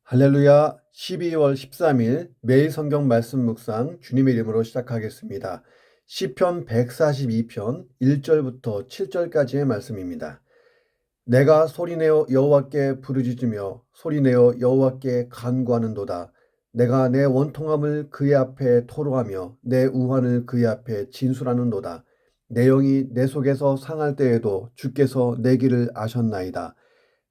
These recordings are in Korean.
할렐루야. 12월 13일 매일 성경 말씀 묵상 주님의 이름으로 시작하겠습니다. 시편 142편 1절부터 7절까지의 말씀입니다. 내가 소리내어 여호와께 부르짖으며 소리내어 여호와께 간구하는도다. 내가 내 원통함을 그의 앞에 토로하며 내 우환을 그의 앞에 진술하는도다. 내 영이 내 속에서 상할 때에도 주께서 내 길을 아셨나이다.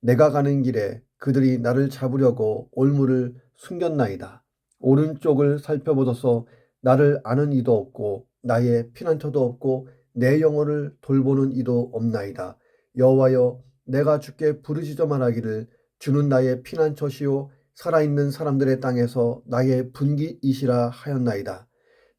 내가 가는 길에 그들이 나를 잡으려고 올무를 숨겼나이다. 오른쪽을 살펴보소서. 나를 아는 이도 없고 나의 피난처도 없고 내 영혼을 돌보는 이도 없나이다. 여호와여, 내가 주께 부르짖어 말하기를 주는 나의 피난처시요 살아있는 사람들의 땅에서 나의 분기이시라 하였나이다.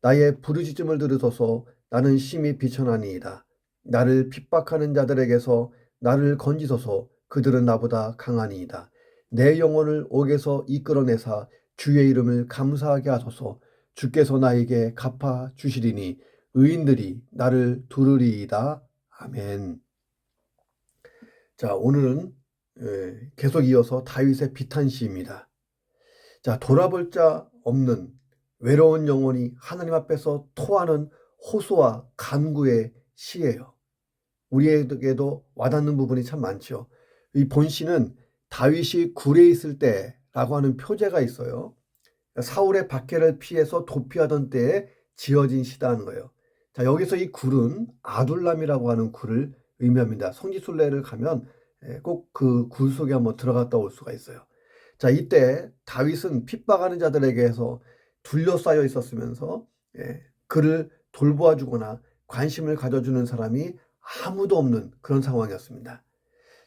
나의 부르짖음을 들으소서. 나는 심히 비천하니이다. 나를 핍박하는 자들에게서 나를 건지소서. 그들은 나보다 강하니이다. 내 영혼을 옥에서 이끌어내사 주의 이름을 감사하게 하소서. 주께서 나에게 갚아 주시리니 의인들이 나를 두르리이다. 아멘. 자, 오늘은 계속 이어서 다윗의 비탄시입니다. 자, 돌아볼 자 없는 외로운 영혼이 하나님 앞에서 토하는 호소와 간구의 시예요. 우리에게도 와닿는 부분이 참 많죠. 이 본시는 다윗이 굴에 있을 때라고 하는 표제가 있어요. 사울의 박해를 피해서 도피하던 때에 지어진 시다 하는 거예요. 자, 여기서 이 굴은 아둘람이라고 하는 굴을 의미합니다. 성지순례를 가면 꼭 그 굴 속에 한번 들어갔다 올 수가 있어요. 자, 이때 다윗은 핍박하는 자들에게서 둘러싸여 있었으면서 그를 돌보아 주거나 관심을 가져주는 사람이 아무도 없는 그런 상황이었습니다.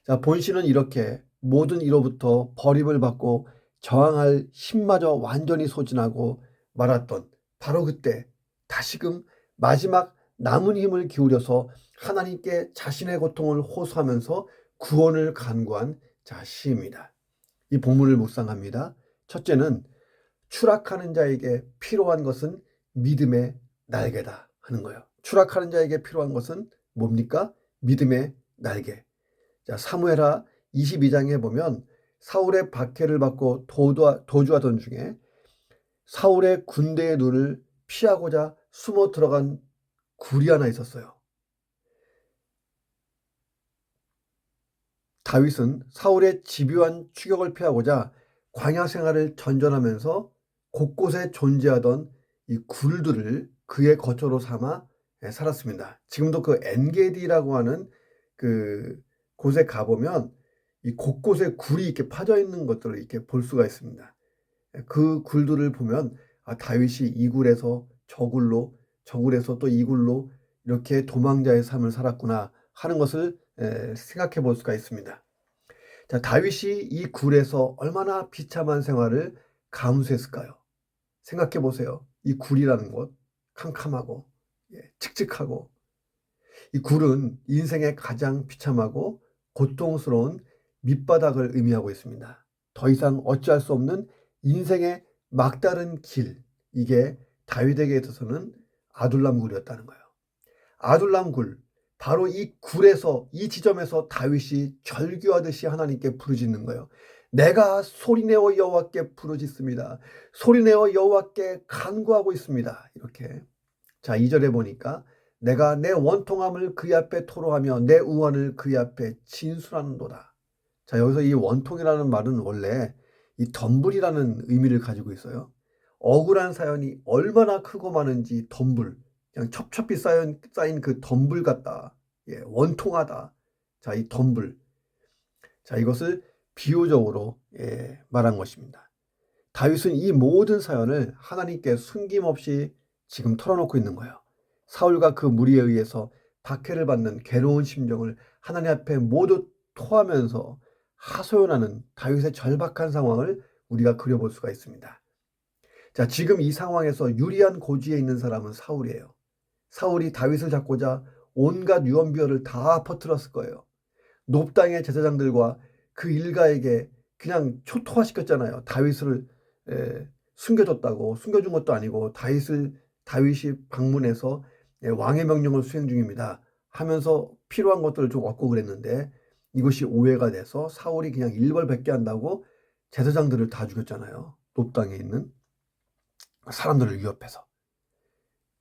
자, 본시는 이렇게 모든 이로부터 버림을 받고 저항할 힘마저 완전히 소진하고 말았던 바로 그때 다시금 마지막 남은 힘을 기울여서 하나님께 자신의 고통을 호소하면서 구원을 간구한 시입니다. 이 본문을 묵상합니다. 첫째는 추락하는 자에게 필요한 것은 믿음의 날개다 하는 거예요. 추락하는 자에게 필요한 것은 뭡니까? 믿음의 날개. 자, 사무엘하 22장에 보면 사울의 박해를 받고 도주하던 중에 사울의 군대의 눈을 피하고자 숨어 들어간 굴이 하나 있었어요. 다윗은 사울의 집요한 추격을 피하고자 광야 생활을 전전하면서 곳곳에 존재하던 이 굴들을 그의 거처로 삼아 살았습니다. 지금도 그 엔게디라고 하는 그 곳에 가보면 이 곳곳에 굴이 이렇게 파져 있는 것들을 이렇게 볼 수가 있습니다. 그 굴들을 보면 다윗이 이 굴에서 저 굴로, 저 굴에서 또 이 굴로 이렇게 도망자의 삶을 살았구나 하는 것을 생각해 볼 수가 있습니다. 자, 다윗이 이 굴에서 얼마나 비참한 생활을 감수했을까요? 생각해 보세요. 이 굴이라는 곳, 캄캄하고 칙칙하고, 이 굴은 인생의 가장 비참하고 고통스러운 밑바닥을 의미하고 있습니다. 더 이상 어찌할 수 없는 인생의 막다른 길, 이게 다윗에게 있어서는 아둘람 굴이었다는 거예요. 아둘람 굴, 바로 이 굴에서, 이 지점에서 다윗이 절규하듯이 하나님께 부르짖는 거예요. 내가 소리내어 여호와께 부르짖습니다. 소리내어 여호와께 간구하고 있습니다. 이렇게. 자, 2절에 보니까 내가 내 원통함을 그의 앞에 토로하며 내 우환을 그의 앞에 진술하는도다. 자, 여기서 이 원통이라는 말은 원래 이 덤불이라는 의미를 가지고 있어요. 억울한 사연이 얼마나 크고 많은지 덤불, 그냥 첩첩이 쌓인 그 덤불 같다. 원통하다. 자, 이 덤불. 자, 이것을 비유적으로 말한 것입니다. 다윗은 이 모든 사연을 하나님께 숨김없이 지금 털어놓고 있는 거예요. 사울과 그 무리에 의해서 박해를 받는 괴로운 심정을 하나님 앞에 모두 토하면서 하소연하는 다윗의 절박한 상황을 우리가 그려볼 수가 있습니다. 자, 지금 이 상황에서 유리한 고지에 있는 사람은 사울이에요. 사울이 다윗을 잡고자 온갖 유언비어를 다 퍼뜨렸을 거예요. 높당의 제사장들과 그 일가에게 그냥 초토화시켰잖아요. 다윗을 숨겨줬다고. 숨겨준 것도 아니고 다윗이 방문해서 왕의 명령을 수행 중입니다 하면서 필요한 것들을 좀 얻고 그랬는데 이것이 오해가 돼서 사울이 그냥 일벌백계한다고 제사장들을 다 죽였잖아요. 높당에 있는 사람들을 위협해서.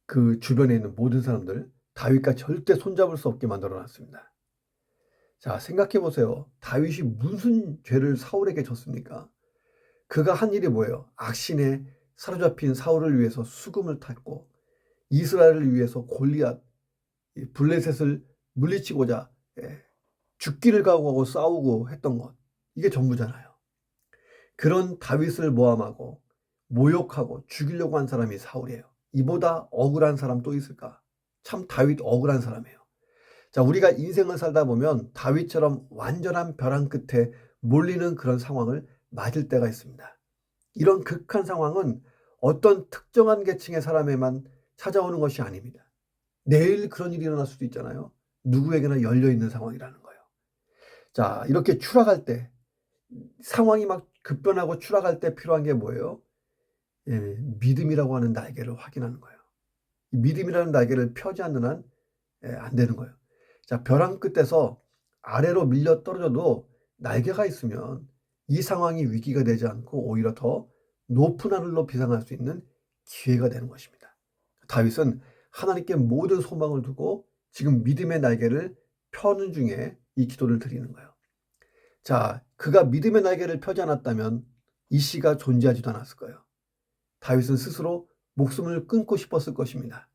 그 주변에 있는 모든 사람들 다윗과 절대 손잡을 수 없게 만들어 놨습니다. 자, 생각해 보세요. 다윗이 무슨 죄를 사울에게 졌습니까? 그가 한 일이 뭐예요? 악신에 사로잡힌 사울을 위해서 수금을 탔고 이스라엘을 위해서 골리앗 블레셋을 물리치고자 죽기를 각오하고 싸우고 했던 것, 이게 전부잖아요. 그런 다윗을 모함하고 모욕하고 죽이려고 한 사람이 사울이에요. 이보다 억울한 사람 또 있을까? 참 다윗 억울한 사람이에요. 자, 우리가 인생을 살다 보면 다윗처럼 완전한 벼랑 끝에 몰리는 그런 상황을 맞을 때가 있습니다. 이런 극한 상황은 어떤 특정한 계층의 사람에만 찾아오는 것이 아닙니다. 내일 그런 일이 일어날 수도 있잖아요. 누구에게나 열려있는 상황이라는 거예요. 자, 이렇게 추락할 때, 상황이 막 급변하고 추락할 때 필요한 게 뭐예요? 믿음이라고 하는 날개를 확인하는 거예요. 믿음이라는 날개를 펴지 않는 한 안 되는 거예요. 자, 벼랑 끝에서 아래로 밀려 떨어져도 날개가 있으면 이 상황이 위기가 되지 않고 오히려 더 높은 하늘로 비상할 수 있는 기회가 되는 것입니다. 다윗은 하나님께 모든 소망을 두고 지금 믿음의 날개를 펴는 중에 이 기도를 드리는 거예요. 자, 그가 믿음의 날개를 펴지 않았다면 이 시가 존재하지도 않았을 거예요. 다윗은 스스로 목숨을 끊고 싶었을 것입니다.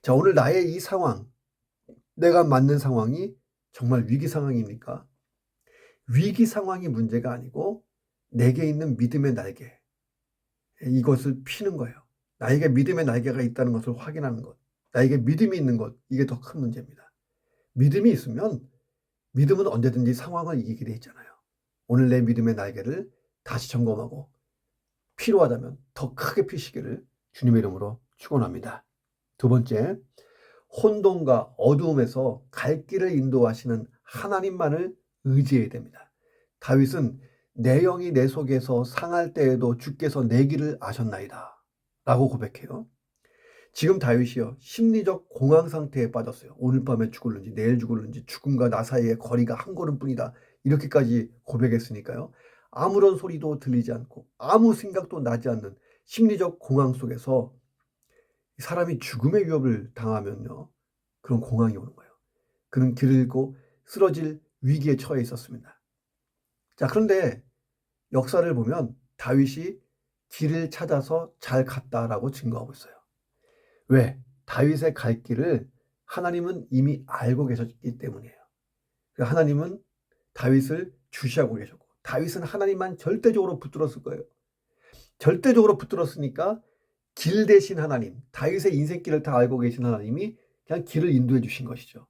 자, 오늘 나의 이 상황, 내가 맞는 상황이 정말 위기 상황입니까? 위기 상황이 문제가 아니고 내게 있는 믿음의 날개, 이것을 피는 거예요. 나에게 믿음의 날개가 있다는 것을 확인하는 것, 나에게 믿음이 있는 것, 이게 더 큰 문제입니다. 믿음이 있으면 믿음은 언제든지 상황을 이기게 돼 있잖아요. 오늘 내 믿음의 날개를 다시 점검하고 필요하다면 더 크게 피시기를 주님의 이름으로 축원합니다. 두 번째, 혼돈과 어두움에서 갈 길을 인도하시는 하나님만을 의지해야 됩니다. 다윗은 내 영이 내 속에서 상할 때에도 주께서 내 길을 아셨나이다 라고 고백해요. 지금 다윗이요, 심리적 공황 상태에 빠졌어요. 오늘 밤에 죽을는지 내일 죽을는지 죽음과 나 사이의 거리가 한 걸음뿐이다, 이렇게까지 고백했으니까요. 아무런 소리도 들리지 않고 아무 생각도 나지 않는 심리적 공황 속에서 사람이 죽음의 위협을 당하면요, 그런 공황이 오는 거예요. 그는 길을 잃고 쓰러질 위기에 처해 있었습니다. 자, 그런데 역사를 보면 다윗이 길을 찾아서 잘 갔다라고 증거하고 있어요. 왜? 다윗의 갈 길을 하나님은 이미 알고 계셨기 때문이에요. 하나님은 다윗을 주시하고 계셨고 다윗은 하나님만 절대적으로 붙들었을 거예요. 절대적으로 붙들었으니까 길 대신 하나님, 다윗의 인생길을 다 알고 계신 하나님이 그냥 길을 인도해 주신 것이죠.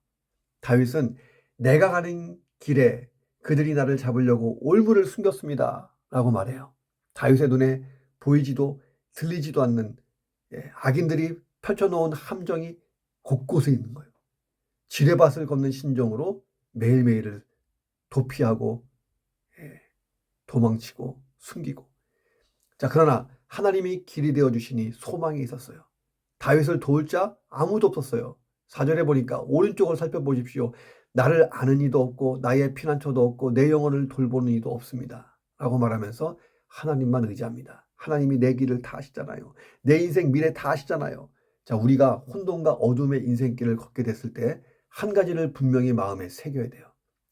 다윗은 내가 가는 길에 그들이 나를 잡으려고 올무를 숨겼습니다 라고 말해요. 다윗의 눈에 보이지도 들리지도 않는 악인들이 펼쳐놓은 함정이 곳곳에 있는 거예요. 지뢰밭을 걷는 심정으로 매일매일을 도피하고 도망치고 숨기고. 자, 그러나 하나님이 길이 되어주시니 소망이 있었어요. 다윗을 도울 자 아무도 없었어요. 4절에 보니까 오른쪽을 살펴보십시오. 나를 아는 이도 없고 나의 피난처도 없고 내 영혼을 돌보는 이도 없습니다 라고 말하면서 하나님만 의지합니다. 하나님이 내 길을 다 아시잖아요. 내 인생 미래 다 아시잖아요. 자, 우리가 혼돈과 어둠의 인생길을 걷게 됐을 때 한 가지를 분명히 마음에 새겨야 돼요.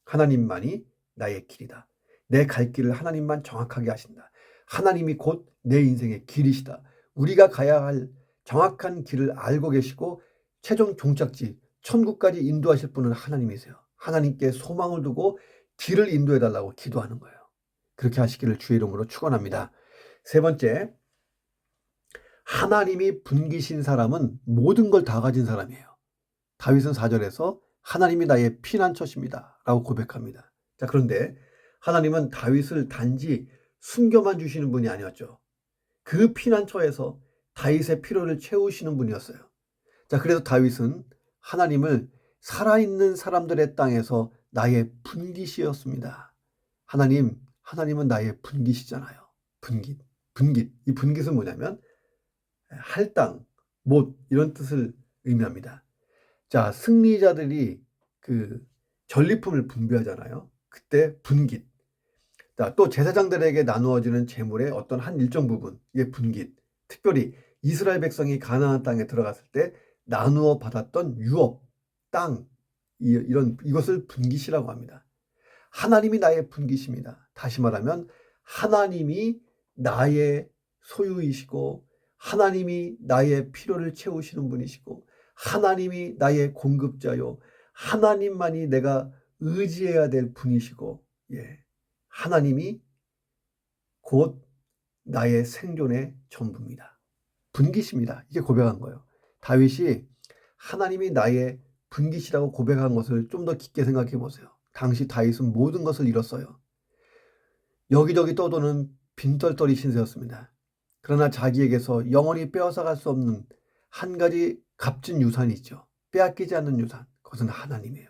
하나님만이 나의 길이다. 내 갈 길을 하나님만 정확하게 아신다. 하나님이 곧 내 인생의 길이시다. 우리가 가야 할 정확한 길을 알고 계시고 최종 종착지 천국까지 인도하실 분은 하나님이세요. 하나님께 소망을 두고 길을 인도해 달라고 기도하는 거예요. 그렇게 하시기를 주의 이름으로 축원합니다. 세 번째, 하나님이 분기신 사람은 모든 걸 다 가진 사람이에요. 다윗은 4절에서 하나님이 나의 피난처십니다 라고 고백합니다. 자, 그런데 하나님은 다윗을 단지 숨겨만 주시는 분이 아니었죠. 그 피난처에서 다윗의 필요를 채우시는 분이었어요. 자, 그래서 다윗은 하나님을 살아있는 사람들의 땅에서 나의 분깃이었습니다. 하나님은 나의 분깃이잖아요. 분깃. 이 분깃은 뭐냐면 할당, 못, 이런 뜻을 의미합니다. 자, 승리자들이 그 전리품을 분배하잖아요. 그때 분깃. 자, 또 제사장들에게 나누어지는 재물의 어떤 한 일정 부분, 이게 분깃, 특별히 이스라엘 백성이 가나안 땅에 들어갔을 때 나누어 받았던 유업, 땅, 이것을 분깃이라고 합니다. 하나님이 나의 분깃입니다. 다시 말하면 하나님이 나의 소유이시고 하나님이 나의 필요를 채우시는 분이시고 하나님이 나의 공급자요. 하나님만이 내가 의지해야 될 분이시고, 예. 하나님이 곧 나의 생존의 전부입니다. 분깃입니다. 이게 고백한 거예요. 다윗이 하나님이 나의 분깃이라고 고백한 것을 좀 더 깊게 생각해 보세요. 당시 다윗은 모든 것을 잃었어요. 여기저기 떠도는 빈털터리 신세였습니다. 그러나 자기에게서 영원히 빼앗아갈 수 없는 한 가지 값진 유산이 있죠. 빼앗기지 않는 유산. 그것은 하나님이에요.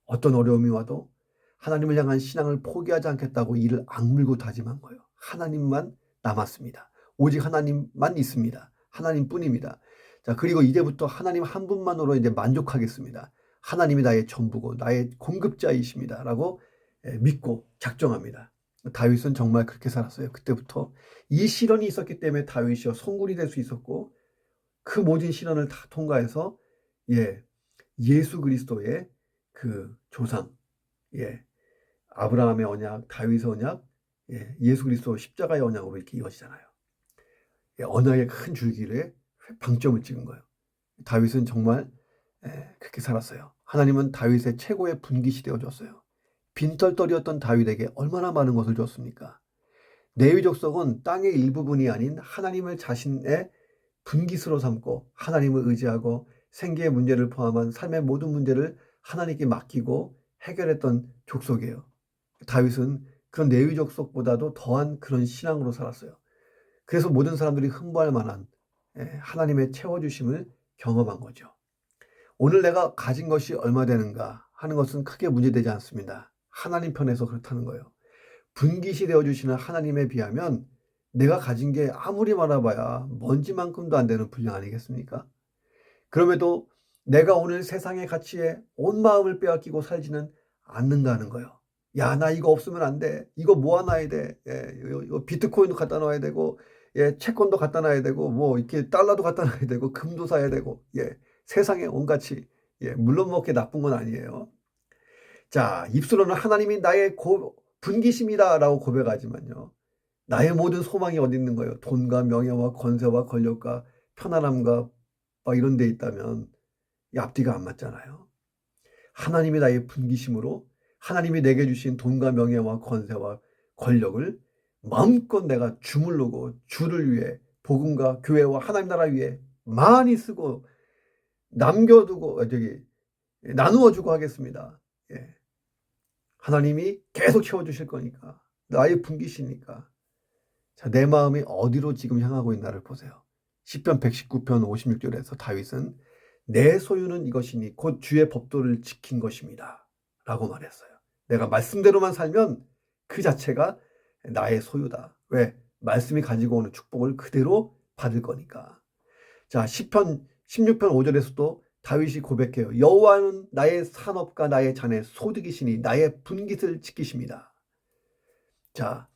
어떤 어려움이 와도 하나님을 향한 신앙을 포기하지 않겠다고 이를 악물고 다짐한 거예요. 하나님만 남았습니다. 오직 하나님만 있습니다. 하나님뿐입니다. 자, 그리고 이제부터 하나님 한 분만으로 이제 만족하겠습니다. 하나님이 나의 전부고 나의 공급자이십니다. 라고 믿고 작정합니다. 다윗은 정말 그렇게 살았어요. 그때부터 이 시련이 있었기 때문에 다윗이 성군이 될 수 있었고 그 모든 시련을 다 통과해서 예수 그리스도의 그 조상, 아브라함의 언약, 다윗의 언약, 예수 그리스도 십자가의 언약으로 이렇게 이어지잖아요. 언약의 큰 줄기에 방점을 찍은 거예요. 다윗은 정말 그렇게 살았어요. 하나님은 다윗의 최고의 분깃이 되어줬어요. 빈털터리였던 다윗에게 얼마나 많은 것을 줬습니까? 레위 족속은 땅의 일부분이 아닌 하나님을 자신의 분깃으로 삼고 하나님을 의지하고 생계의 문제를 포함한 삶의 모든 문제를 하나님께 맡기고 해결했던 족속이에요. 다윗은 그런 레위 족속보다도 더한 그런 신앙으로 살았어요. 그래서 모든 사람들이 흥분할 만한 하나님의 채워주심을 경험한 거죠. 오늘 내가 가진 것이 얼마 되는가 하는 것은 크게 문제되지 않습니다. 하나님 편에서 그렇다는 거예요. 분깃이 되어주시는 하나님에 비하면 내가 가진 게 아무리 많아봐야 먼지만큼도 안 되는 분량 아니겠습니까? 그럼에도 내가 오늘 세상의 가치에 온 마음을 빼앗기고 살지는 않는다는 거예요. 야, 나 이거 없으면 안 돼. 이거 모아놔야 돼. 이거 비트코인도 갖다 놔야 되고, 채권도 갖다 놔야 되고, 뭐 이렇게 달러도 갖다 놔야 되고, 금도 사야 되고, 세상의 온 가치. 물론 뭐 그렇게 나쁜 건 아니에요. 자, 입술로는 하나님이 나의 분깃입니다라고 고백하지만요. 나의 모든 소망이 어디 있는 거예요? 돈과 명예와 권세와 권력과 편안함과 막 이런 데 있다면 이 앞뒤가 안 맞잖아요. 하나님이 나의 분깃심으로 하나님이 내게 주신 돈과 명예와 권세와 권력을 마음껏 내가 주물르고 주를 위해 복음과 교회와 하나님 나라 위해 많이 쓰고 남겨두고 나누어 주고 하겠습니다. 하나님이 계속 채워주실 거니까 나의 분깃이니까. 자, 내 마음이 어디로 지금 향하고 있나를 보세요. 시편 119편 56절에서 다윗은 내 소유는 이것이니 곧 주의 법도를 지킨 것입니다. 라고 말했어요. 내가 말씀대로만 살면 그 자체가 나의 소유다. 왜? 말씀이 가지고 오는 축복을 그대로 받을 거니까. 자, 시편 16편 5절에서도 다윗이 고백해요. 여호와는 나의 산업과 나의 잔의 소득이시니 나의 분깃을 지키십니다. 자,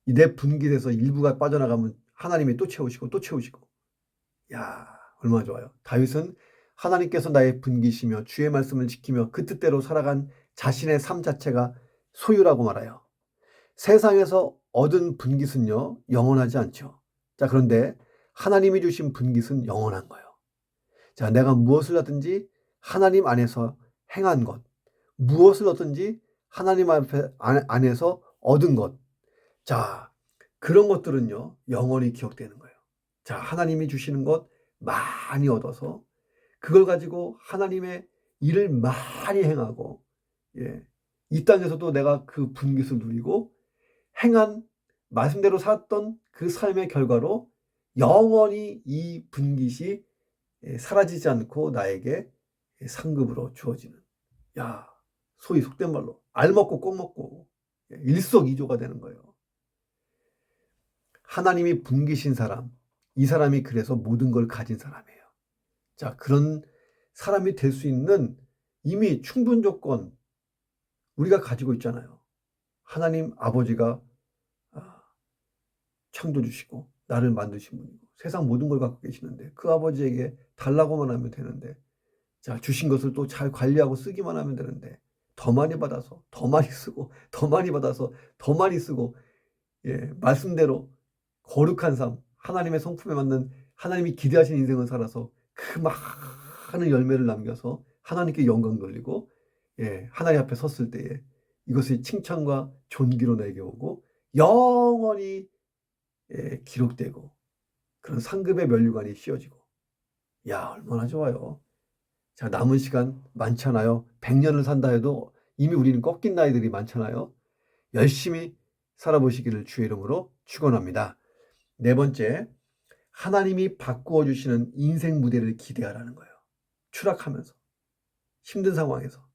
내 분깃에서 일부가 빠져나가면 하나님이 또 채우시고 또 채우시고. 야, 얼마나 좋아요. 다윗은 하나님께서 나의 분깃이며 주의 말씀을 지키며 그 뜻대로 살아간 자신의 삶 자체가 소유라고 말해요. 세상에서 얻은 분깃은요, 영원하지 않죠. 자, 그런데 하나님이 주신 분깃은 영원한 거예요. 자, 내가 무엇을 하든지 하나님 안에서 행한 것, 무엇을 얻든지 하나님 안에서 얻은 것. 자, 그런 것들은요, 영원히 기억되는 거예요. 자, 하나님이 주시는 것 많이 얻어서 그걸 가지고 하나님의 일을 많이 행하고, 이 땅에서도 내가 그 분깃을 누리고 행한 말씀대로 살았던 그 삶의 결과로 영원히 이 분깃이 사라지지 않고 나에게 상급으로 주어지는, 야, 소위 속된 말로 알 먹고 꼭 먹고 일석이조가 되는 거예요. 하나님이 분깃인 사람, 이 사람이 그래서 모든 걸 가진 사람이에요. 자, 그런 사람이 될 수 있는 이미 충분 조건 우리가 가지고 있잖아요. 하나님 아버지가 창조주시고 나를 만드신 분이고 세상 모든 걸 갖고 계시는데 그 아버지에게 달라고만 하면 되는데, 자, 주신 것을 또 잘 관리하고 쓰기만 하면 되는데 더 많이 받아서 더 많이 쓰고 더 많이 받아서 더 많이 쓰고, 말씀대로 거룩한 삶, 하나님의 성품에 맞는 하나님이 기대하신 인생을 살아서 그 많은 열매를 남겨서 하나님께 영광 돌리고, 하나님 앞에 섰을 때에 이것이 칭찬과 존귀로 내게 오고 영원히 기록되고 그런 상급의 면류관이 씌워지고, 야, 얼마나 좋아요. 자, 남은 시간 많잖아요. 100년을 산다 해도 이미 우리는 꺾인 나이들이 많잖아요. 열심히 살아보시기를 주의 이름으로 축원합니다. 네 번째, 하나님이 바꾸어 주시는 인생 무대를 기대하라는 거예요. 추락하면서 힘든 상황에서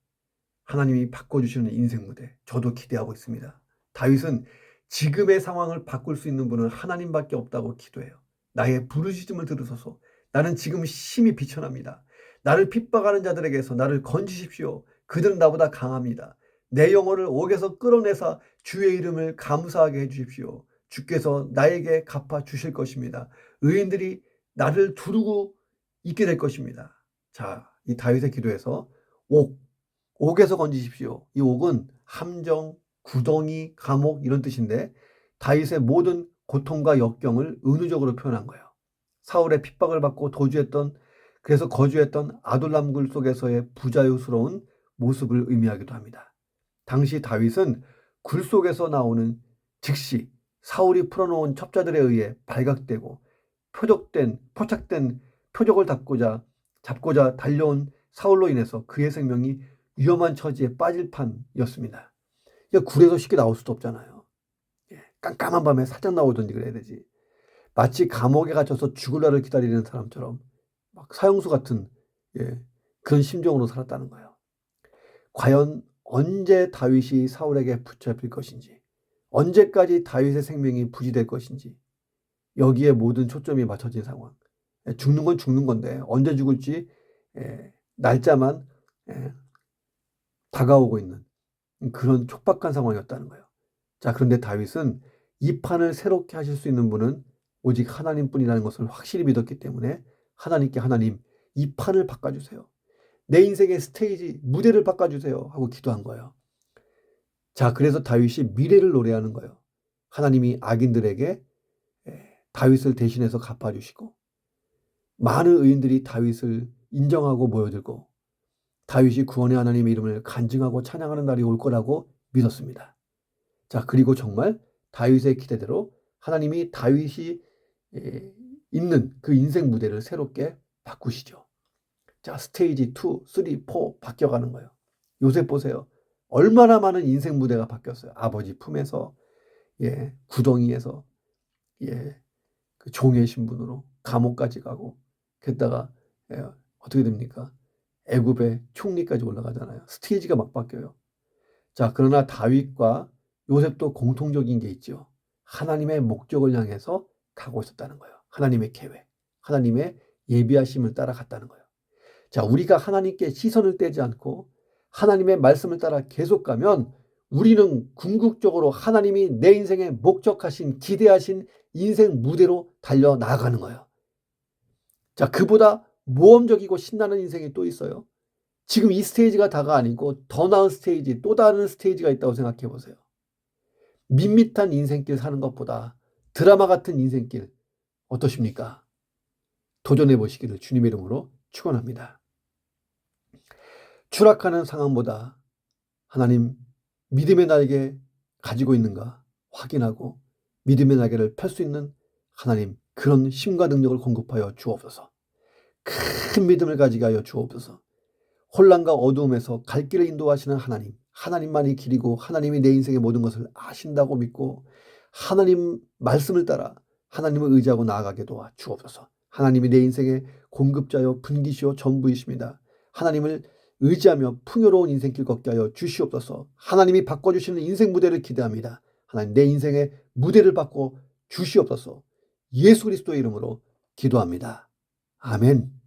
하나님이 바꿔주시는 인생 무대, 저도 기대하고 있습니다. 다윗은 지금의 상황을 바꿀 수 있는 분은 하나님밖에 없다고 기도해요. 나의 부르짖음을 들으소서. 나는 지금 심히 비천합니다. 나를 핍박하는 자들에게서 나를 건지십시오. 그들은 나보다 강합니다. 내 영혼을 옥에서 끌어내사 주의 이름을 감사하게 해주십시오. 주께서 나에게 갚아 주실 것입니다. 의인들이 나를 두르고 있게 될 것입니다. 자, 이 다윗의 기도에서 옥에서 건지십시오. 이 옥은 함정, 구덩이, 감옥 이런 뜻인데 다윗의 모든 고통과 역경을 은유적으로 표현한 거예요. 사울의 핍박을 받고 그래서 거주했던 아둘람굴 속에서의 부자유스러운 모습을 의미하기도 합니다. 당시 다윗은 굴 속에서 나오는 즉시 사울이 풀어놓은 첩자들에 의해 발각되고 포착된 표적을 잡고자 달려온 사울로 인해서 그의 생명이 위험한 처지에 빠질 판이었습니다. 굴에서 쉽게 나올 수도 없잖아요. 깜깜한 밤에 살짝 나오든지 그래야 되지. 마치 감옥에 갇혀서 죽을 날을 기다리는 사람처럼 막 사형수 같은 그런 심정으로 살았다는 거예요. 과연 언제 다윗이 사울에게 붙잡힐 것인지, 언제까지 다윗의 생명이 부지될 것인지, 여기에 모든 초점이 맞춰진 상황. 죽는 건 죽는 건데 언제 죽을지 날짜만 다가오고 있는 그런 촉박한 상황이었다는 거예요. 자, 그런데 다윗은 이 판을 새롭게 하실 수 있는 분은 오직 하나님뿐이라는 것을 확실히 믿었기 때문에 하나님께 하나님, 이 판을 바꿔주세요. 내 인생의 스테이지, 무대를 바꿔주세요 하고 기도한 거예요. 자, 그래서 다윗이 미래를 노래하는 거예요. 하나님이 악인들에게 다윗을 대신해서 갚아주시고 많은 의인들이 다윗을 인정하고 모여들고 다윗이 구원의 하나님의 이름을 간증하고 찬양하는 날이 올 거라고 믿었습니다. 자, 그리고 정말 다윗의 기대대로 하나님이 다윗이 있는 그 인생 무대를 새롭게 바꾸시죠. 자, 스테이지 2, 3, 4 바뀌어가는 거예요. 요셉 보세요. 얼마나 많은 인생 무대가 바뀌었어요. 아버지 품에서, 구덩이에서, 그 종의 신분으로 감옥까지 가고, 게다가 어떻게 됩니까? 애굽의 총리까지 올라가잖아요. 스테이지가 막 바뀌어요. 자, 그러나 다윗과 요셉도 공통적인 게 있죠. 하나님의 목적을 향해서 가고 있었다는 거예요. 하나님의 계획, 하나님의 예비하심을 따라갔다는 거예요. 자, 우리가 하나님께 시선을 떼지 않고 하나님의 말씀을 따라 계속 가면 우리는 궁극적으로 하나님이 내 인생에 목적하신, 기대하신 인생 무대로 달려나가는 거예요. 자, 그보다 모험적이고 신나는 인생이 또 있어요. 지금 이 스테이지가 다가 아니고 더 나은 스테이지, 또 다른 스테이지가 있다고 생각해 보세요. 밋밋한 인생길 사는 것보다 드라마 같은 인생길 어떠십니까? 도전해 보시기를 주님의 이름으로 축원합니다. 추락하는 상황보다 하나님 믿음의 날개 가지고 있는가 확인하고 믿음의 날개를 펼 수 있는 하나님, 그런 힘과 능력을 공급하여 주옵소서. 큰 믿음을 가지게 하여 주옵소서. 혼란과 어두움에서 갈 길을 인도하시는 하나님, 하나님만이 길이고 하나님이 내 인생의 모든 것을 아신다고 믿고 하나님 말씀을 따라 하나님을 의지하고 나아가게 도와 주옵소서. 하나님이 내 인생의 공급자요 분기시요 전부이십니다. 하나님을 의지하며 풍요로운 인생길 걷게 하여 주시옵소서. 하나님이 바꿔주시는 인생 무대를 기대합니다. 하나님, 내 인생의 무대를 바꿔 주시옵소서. 예수 그리스도의 이름으로 기도합니다. 아멘.